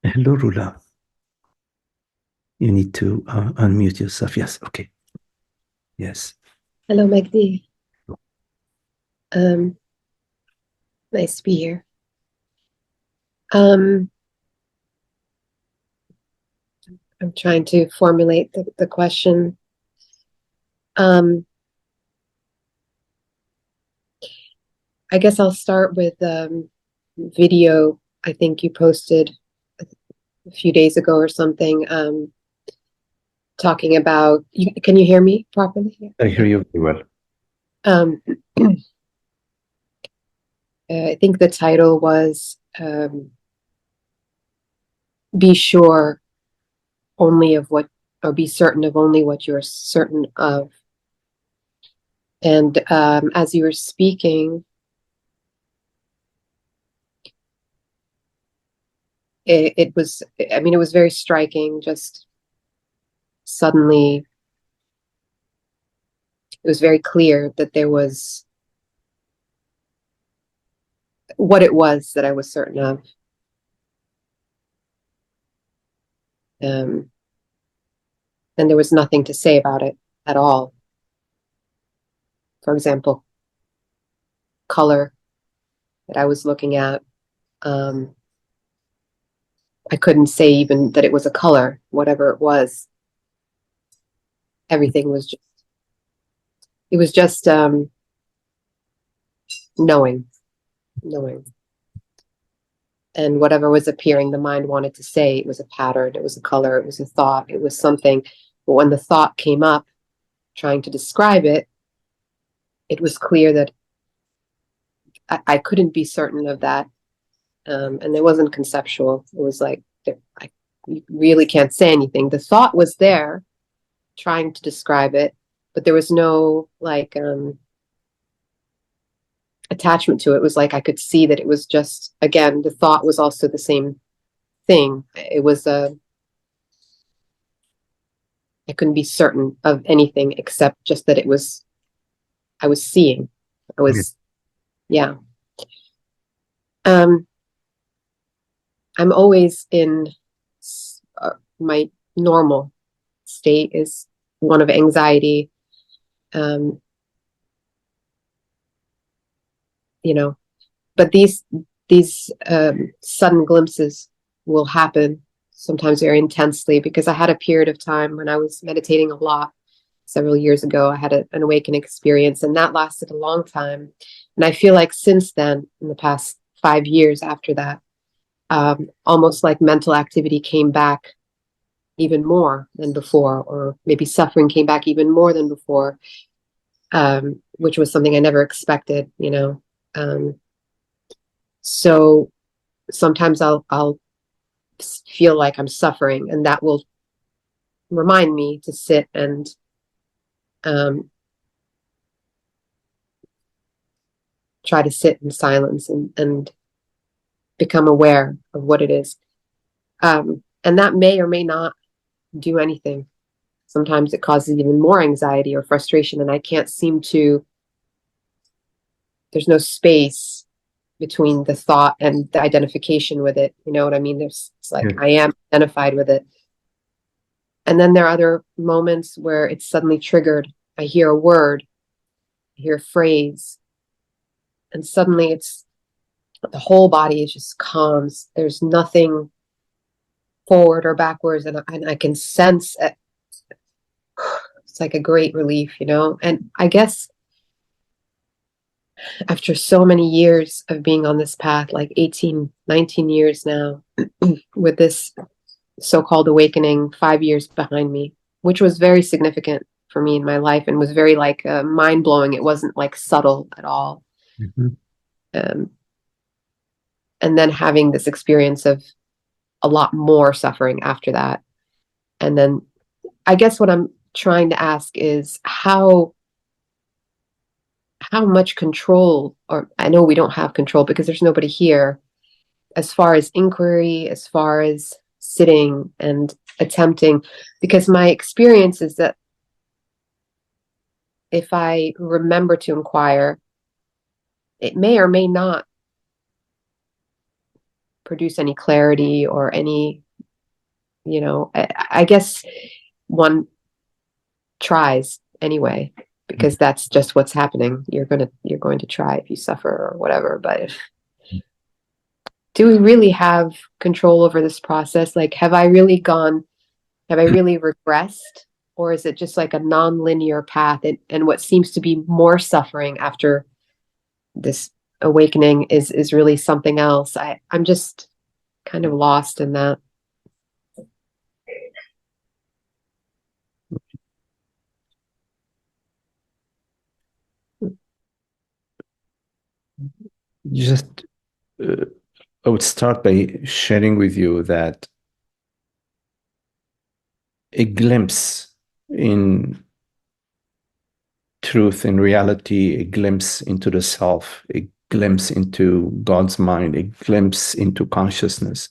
Hello, Rula. You need to unmute yourself. Yes, okay. Yes. Hello, Magdi. Um, nice to be here. Um, I'm trying to formulate the question. Um, I guess I'll start with video I think you posted a few days ago or something, talking about, can you hear me properly? I hear you very well. Um, I think the title was Be Sure Only of What, or Be Certain of Only What You're Certain of. And as you were speaking, it was, I mean, it was very striking. Just suddenly, it was very clear that there was what it was that I was certain of. Um, and there was nothing to say about it at all. For example, color that I was looking at. Um, I couldn't say even that it was a color, whatever it was. Everything was just, it was just knowing, knowing. And whatever was appearing, the mind wanted to say it was a pattern, it was a color, it was a thought, it was something. But when the thought came up trying to describe it, it was clear that I couldn't be certain of that. And it wasn't conceptual. It was like, I really can't say anything. The thought was there trying to describe it, but there was no like attachment to it. It was like I could see that it was just, again, the thought was also the same thing. It was I couldn't be certain of anything except just that I was seeing. I Yeah. was, yeah. Um, I'm always in my normal state is one of anxiety. Um, you know, but these sudden glimpses will happen sometimes very intensely because I had a period of time when I was meditating a lot several years ago. I had an awakening experience, and that lasted a long time. And I feel like since then, in the past 5 years after that, almost like mental activity came back even more than before, or maybe suffering came back even more than before, which was something I never expected, you know. So sometimes I'll feel like I'm suffering, and that will remind me to sit and um, try to sit in silence and become aware of what it is. And that may or may not do anything. Sometimes it causes even more anxiety or frustration, and I can't seem to, there's no space between the thought and the identification with it. You know what I mean? It's like Yeah. I am identified with it. And then there are other moments where it's suddenly triggered. I hear a word, I hear a phrase, and suddenly it's the whole body is just calms. There's nothing forward or backwards, and I can sense it. It's like a great relief, you know. And I guess after so many years of being on this path, like 18, 19 years now, with this so-called awakening 5 years behind me, which was very significant for me in my life and was very like mind-blowing. It wasn't like subtle at all. Mhm. Um, and then having this experience of a lot more suffering after that. And then I guess what I'm trying to ask is how much control, or I know we don't have control because there's nobody here, as far as inquiry, as far as sitting and attempting, because my experience is that if I remember to inquire, it may or may not produce any clarity or any, I guess one tries anyway, because that's just what's happening. You're going to try if you suffer or whatever. But do we really have control over this process? Like, have I really regressed? Or is it just like a non-linear path? And what seems to be more suffering after this awakening is really something else. I'm just kind of lost in that. Just, I would start by sharing with you that a glimpse in truth and reality, a glimpse into the self, a glimpse into God's mind, a glimpse into consciousness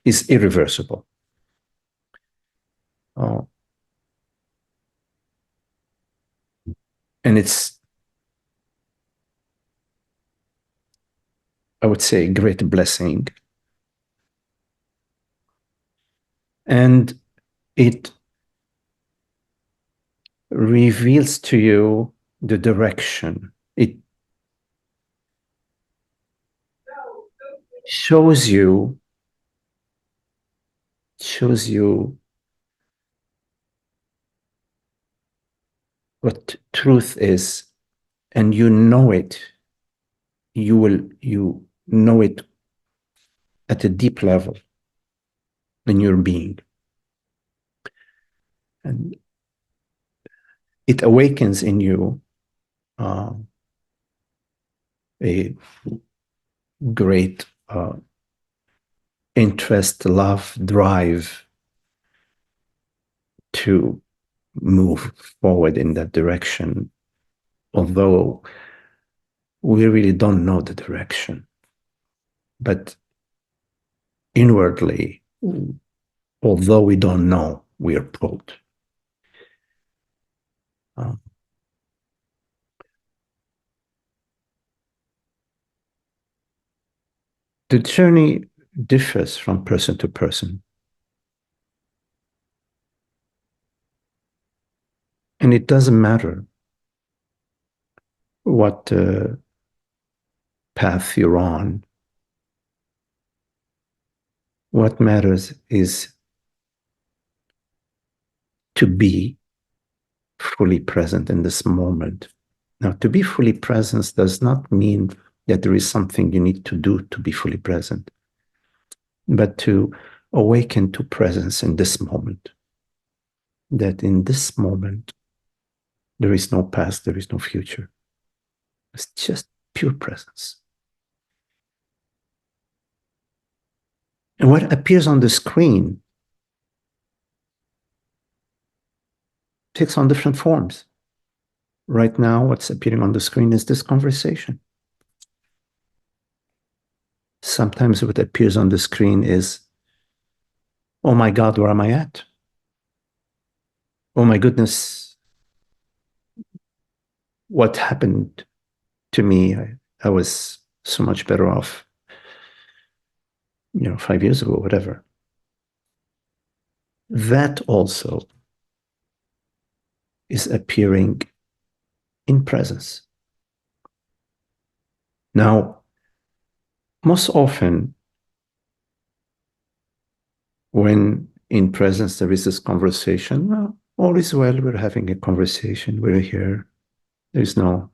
is irreversible. And it's, I would say, a great blessing. And it reveals to you the direction. It shows you what truth is, and you know it. You know it at a deep level in your being. And it awakens in you a great interest, love, drive to move forward in that direction, although we really don't know the direction. But inwardly, although we don't know, we are pulled. The journey differs from person to person. And it doesn't matter what path you're on. What matters is to be fully present in this moment. Now, to be fully present does not mean that there is something you need to do to be fully present, but to awaken to presence in this moment. That in this moment, there is no past, there is no future. It's just pure presence. And what appears on the screen takes on different forms. Right now, what's appearing on the screen is this conversation. Sometimes what appears on the screen is, oh my God, where am I at? Oh my goodness, what happened to me? I was so much better off, 5 years ago, whatever. That also is appearing in presence. Now, most often, when in presence there is this conversation, well, all is well, we're having a conversation, we're here. There's no,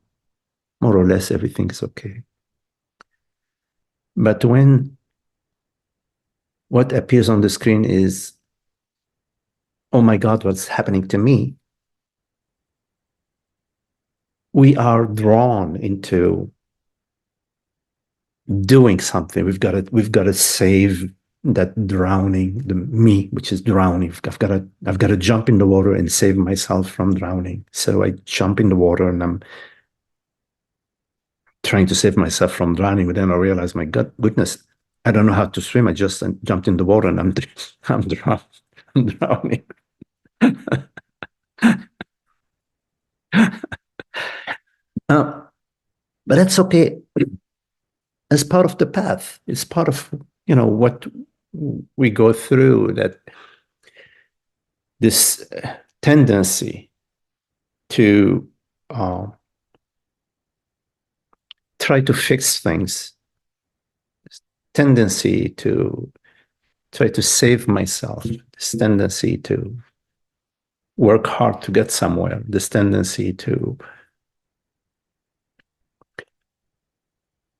more or less, everything is okay. But when what appears on the screen is, oh my God, what's happening to me? We are drawn into doing something. We've got to save that drowning, the me, which is drowning. I've got to jump in the water and save myself from drowning. So I jump in the water and I'm trying to save myself from drowning. But then I realize, my goodness, I don't know how to swim. I just jumped in the water and I'm drowning. But that's okay. As part of the path. It's part of what we go through, that this tendency to try to fix things, tendency to try to save myself, this tendency to work hard to get somewhere, this tendency to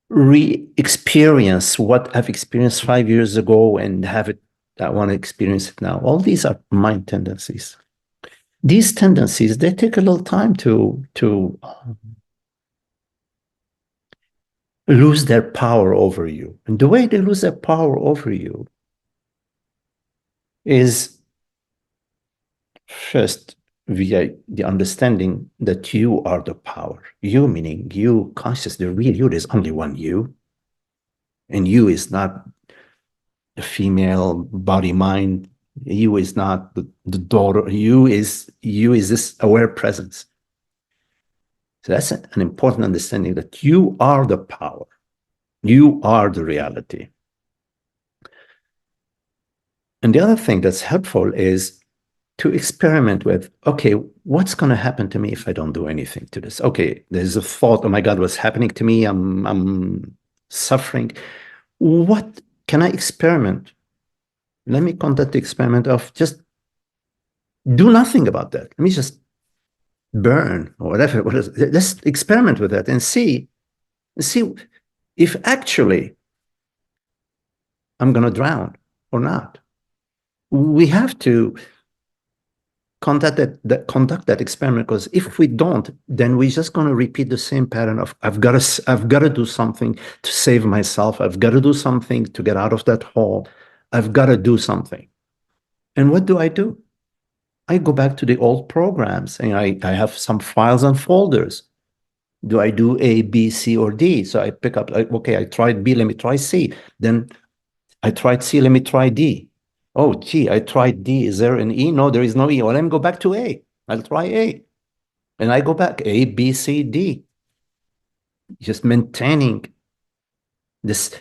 re-experience what I've experienced 5 years ago and have it, I want to experience it now. All these are mind tendencies. These tendencies, they take a little time to lose their power over you. And the way they lose their power over you is first via the understanding that you are the power. You, meaning you, conscious, the real you. There's only one you. And you is not the female body mind. You is not the daughter. You is this aware presence. So that's an important understanding, that you are the power. You are the reality. And the other thing that's helpful is to experiment with, okay, what's going to happen to me if I don't do anything to this? Okay, there's a thought, oh my God, what's happening to me? I'm suffering. What can I experiment? Let me conduct the experiment of just do nothing about that. Let me just burn or whatever. Let's experiment with that and see if actually I'm going to drown or not. We have to conduct that experiment, because if we don't, then we're just going to repeat the same pattern of I've got to do something to save myself. I've got to do something to get out of that hole. I've got to do something. And what do? I go back to the old programs, and I have some files and folders. Do I do A, B, C, or D? So I pick up, okay, I tried B, let me try C. Then I tried C, let me try D. Oh, gee, I tried D. Is there an E? No, there is no E. Well, let me go back to A. I'll try A. And I go back, A, B, C, D. Just maintaining this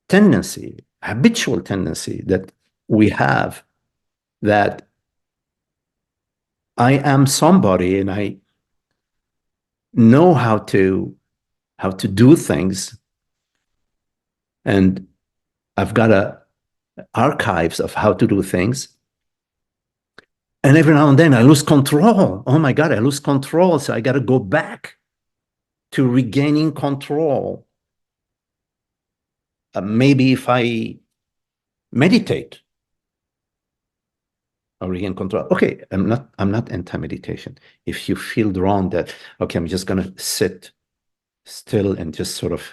tendency, habitual tendency that we have, that I am somebody and I know how to do things, and I've got archives of how to do things. And every now and then I lose control. Oh my God, I lose control. So I got to go back to regaining control. Maybe if I meditate, I'll regain control. Okay, I'm not anti-meditation. If you feel drawn that, okay, I'm just going to sit still and just sort of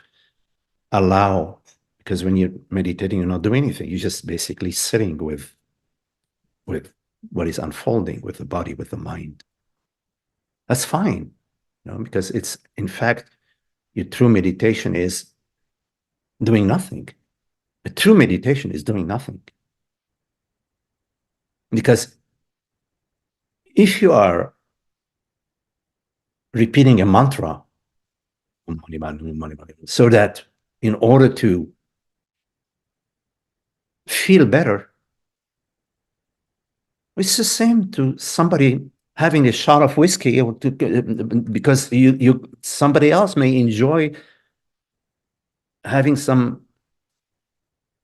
allow, because when you're meditating, you're not doing anything. You're just basically sitting with what is unfolding, with the body, with the mind. That's fine, because it's, in fact, your true meditation is doing nothing. A true meditation is doing nothing. Because if you are repeating a mantra, so that in order to feel better, it's the same to somebody having a shot of whiskey, because somebody else may enjoy having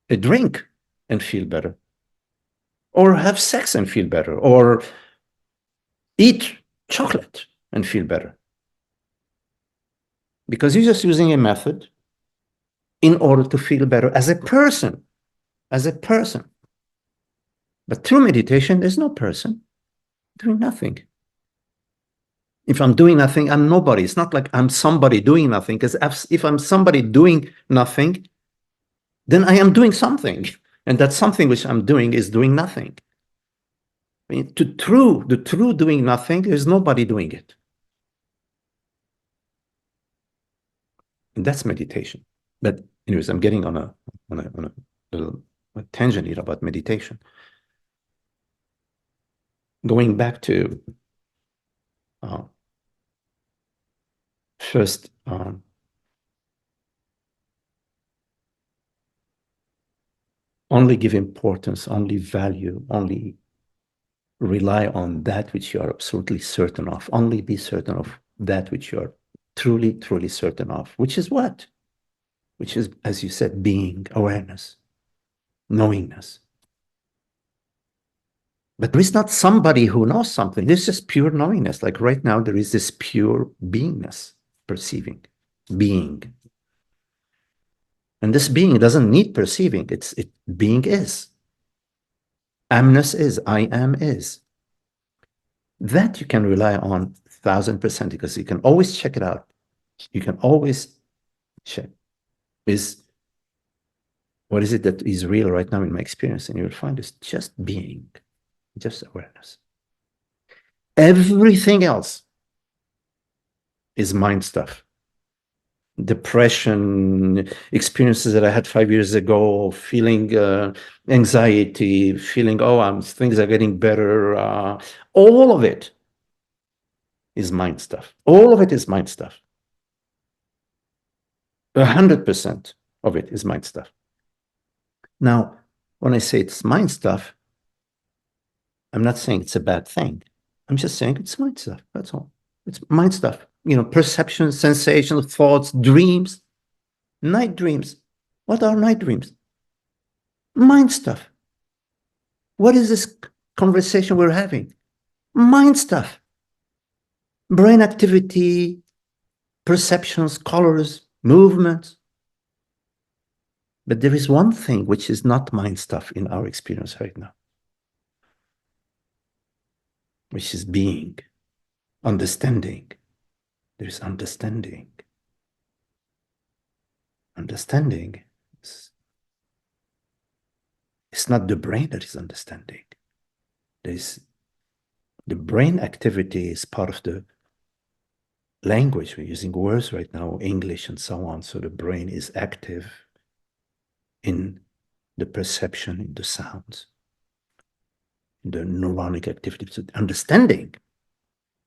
a drink and feel better, or have sex and feel better, or eat chocolate and feel better, because you're just using a method in order to feel better as a person. But through meditation, there's no person doing nothing. If I'm doing nothing, I'm nobody. It's not like I'm somebody doing nothing, because if I'm somebody doing nothing, then I am doing something. And that something which I'm doing is doing nothing. I mean, the true doing nothing, there's nobody doing it. And that's meditation. But anyways, I'm getting on a little tangent here about meditation. Going back to first only give importance, only value, only rely on that which you are absolutely certain of, only be certain of that which you are truly, truly certain of, which is what? Which is, as you said, being, awareness, knowingness. But there is not somebody who knows something. There's just pure knowingness. Like right now, there is this pure beingness, perceiving, being. And this being doesn't need perceiving. Being is. Amness is. I am is. That you can rely on 1000% because you can always check it out. You can always check. What is it that is real right now in my experience? And you'll find it's just being, just awareness. Everything else is mind stuff. Depression, experiences that I had 5 years ago, feeling anxiety, feeling, things are getting better. All of it is mind stuff. All of it is mind stuff. 100% of it is mind stuff. Now, when I say it's mind stuff, I'm not saying it's a bad thing. I'm just saying it's mind stuff. That's all. It's mind stuff. Perceptions, sensations, thoughts, dreams, night dreams. What are night dreams? Mind stuff. What is this conversation we're having? Mind stuff. Brain activity, perceptions, colors, movements. But there is one thing which is not mind stuff in our experience right now, which is being, understanding. There's understanding. Understanding is, it's not the brain that is understanding. The brain activity is part of the language. We're using words right now, English and so on. So the brain is active in the perception, in the sounds, in the neuronic activity. So understanding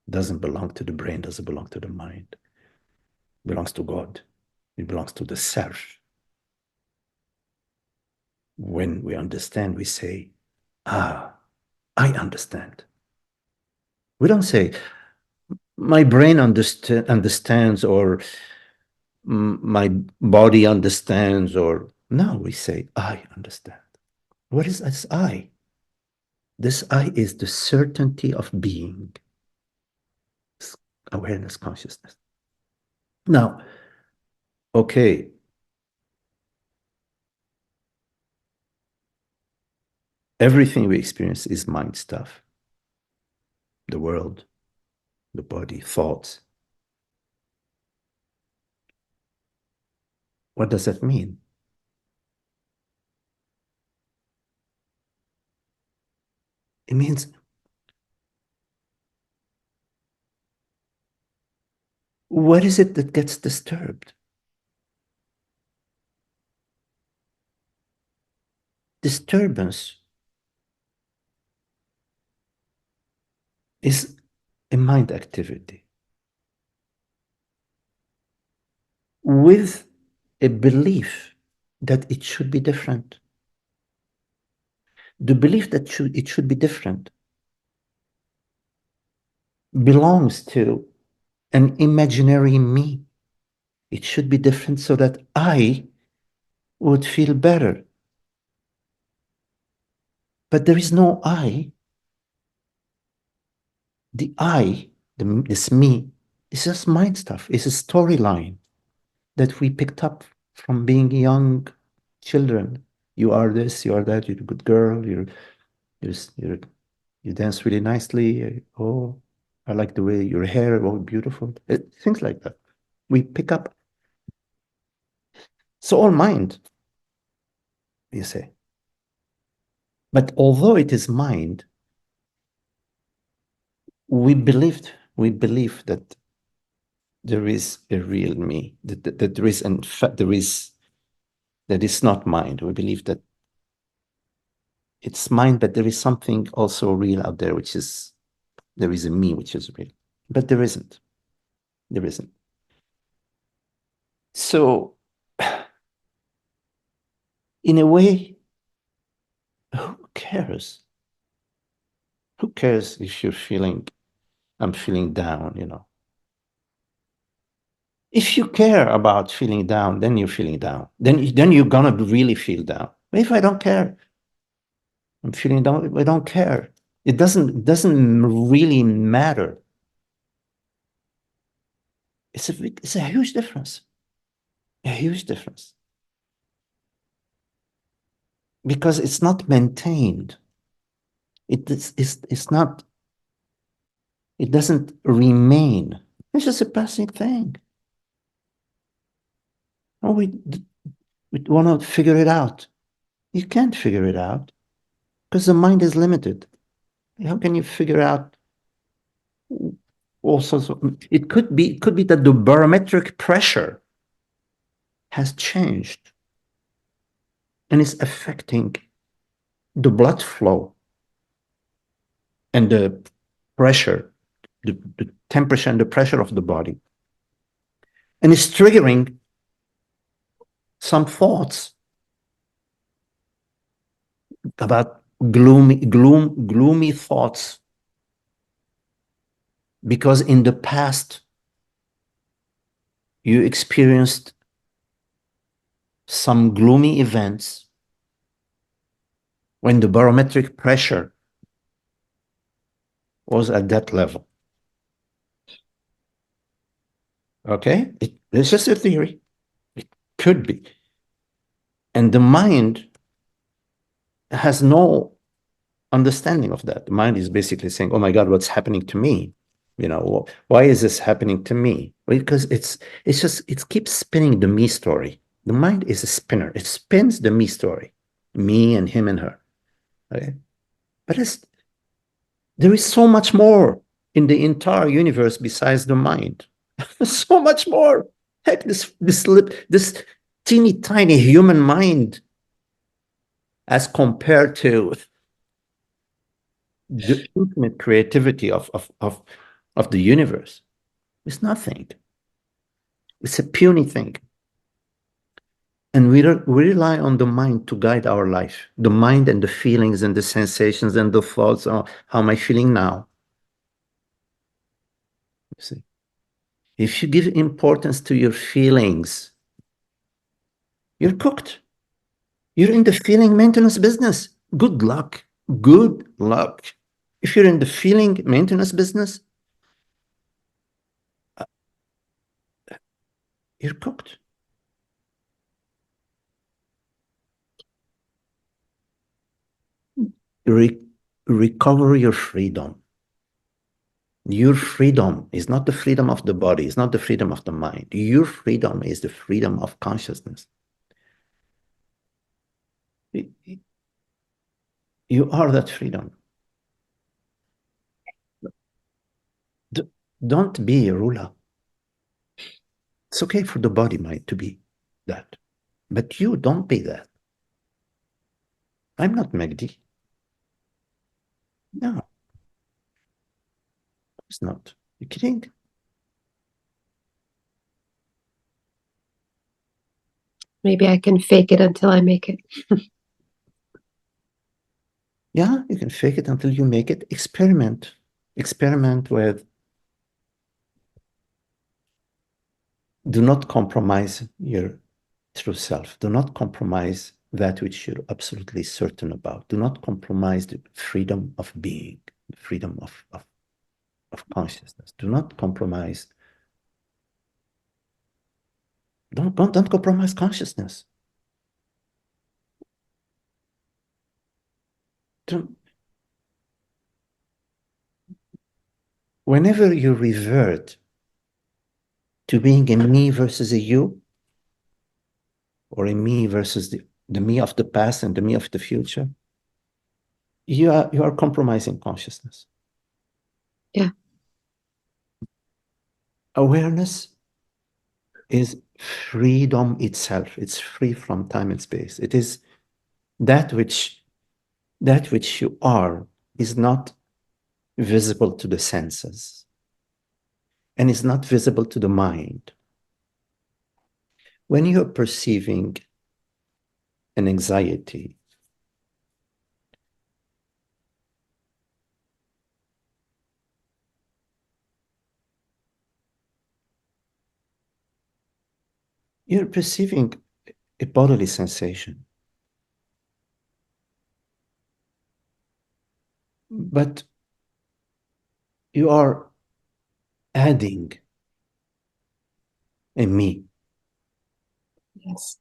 doesn't belong to the brain, doesn't belong to the mind. It belongs to God. It belongs to the self. When we understand, we say, I understand. We don't say, my brain understands, or my body understands, or no, we say, I understand. What is this I? This I is the certainty of being, awareness, consciousness. Now, okay, everything we experience is mind stuff. The world, the body, thoughts. What does that mean? It means what is it that gets disturbed? Disturbance is a mind activity with a belief that it should be different. The belief that it should be different belongs to an imaginary me. It should be different so that I would feel better. But there is no I. The I, this me, is just mind stuff. It's a storyline that we picked up from being young children. You are this, you are that, you're a good girl, you dance really nicely. Oh, I like the way your hair, oh, beautiful. Things like that. We pick up. It's all mind, you say. But although it is mind, we believe that there is a real me, that there is, in fact, that is not mind. We believe that it's mind, but there is something also real out there, which is, there is a me which is real. But there isn't. There isn't. So, in a way, cares? Who cares if you're feeling, I'm feeling down, you know? If you care about feeling down, then you're feeling down. Then you're gonna really feel down. But if I don't care, I'm feeling down, I don't care. It doesn't really matter. It's a huge difference. A huge difference. Because it's not maintained. It's not, it doesn't remain. It's just a passing thing. Oh, we want to figure it out. You can't figure it out because the mind is limited. How can you figure out all sorts of, it could be that the barometric pressure has changed and is affecting the blood flow and the pressure, the temperature and the pressure of the body, and is triggering some thoughts about gloomy thoughts, because in the past you experienced some gloomy events when the barometric pressure was at that level. Okay? It's just a theory. It could be. And the mind has no understanding of that. The mind is basically saying, oh my God, what's happening to me? You know, why is this happening to me? Because it keeps spinning the me story. The mind is a spinner. It spins the me story. Me and him and her. Okay? But there is so much more in the entire universe besides the mind. So much more. Heck, this teeny tiny human mind, as compared to the infinite creativity of the universe, is nothing. It's a puny thing. And we rely on the mind to guide our life. The mind and the feelings and the sensations and the thoughts. Oh, how am I feeling now? You see, if you give importance to your feelings, you're cooked. You're in the feeling maintenance business. Good luck. Good luck. If you're in the feeling maintenance business, you're cooked. Recover your freedom. Your freedom is not the freedom of the body, it's not the freedom of the mind. Your freedom is the freedom of consciousness. You are that freedom. Don't be a ruler. It's okay for the body mind to be that, but you don't be that. I'm not Magdi. No, it's not. You're kidding? Maybe I can fake it until I make it. Yeah, you can fake it until you make it. Experiment. Experiment with, do not compromise your true self. Do not compromise that which you're absolutely certain about. Do not compromise the freedom of being, the freedom of consciousness. Do not compromise. Don't compromise consciousness. Whenever you revert to being a me versus a you, or a me versus the me of the past and the me of the future, you are compromising consciousness. Yeah. Awareness is freedom itself. It's free from time and space. It is that which you are is not visible to the senses and is not visible to the mind. When you're perceiving an anxiety, You're perceiving a bodily sensation. But you are adding a me. Yes.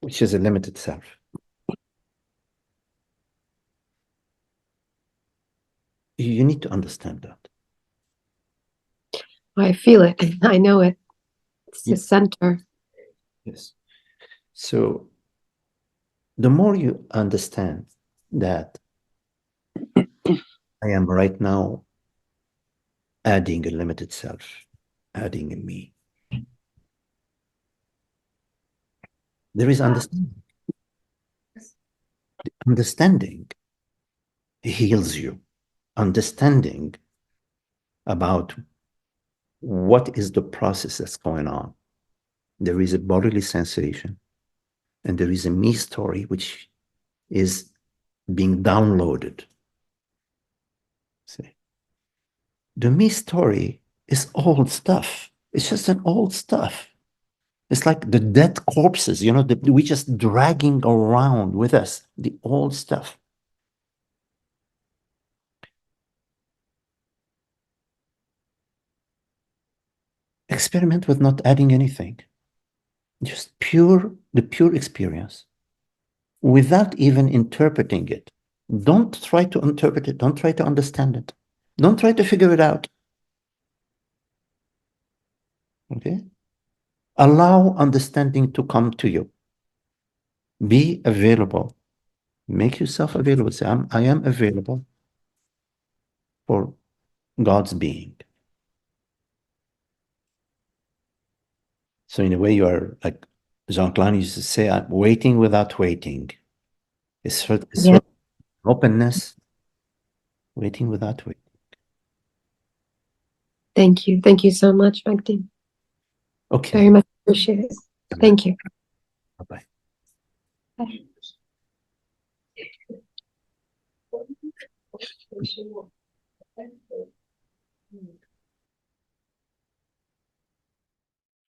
Which is a limited self. You need to understand that. I feel it. I know it. It's the Yeah. center. Yes. So the more you understand that I am right now adding a limited self, adding a me, there is understanding. Understanding heals you. Understanding about what is the process that's going on. There is a bodily sensation, and there is a me story which is being downloaded. See, the me story is old stuff. It's just an old stuff. It's like the dead corpses, we just dragging around with us the old stuff. Experiment with not adding anything. Just the pure experience without even interpreting it. Don't try to interpret it. Don't try to understand it. Don't try to figure it out. Okay? Allow understanding to come to you. Be available. Make yourself available. Say, I am available for God's being. So in a way, you are like Jean-Claude used to say, I'm waiting without waiting. It's sort of openness, waiting without waiting. Thank you. Thank you so much, Magdi. Okay. Very much appreciate it. Thank you. Bye-bye. Bye.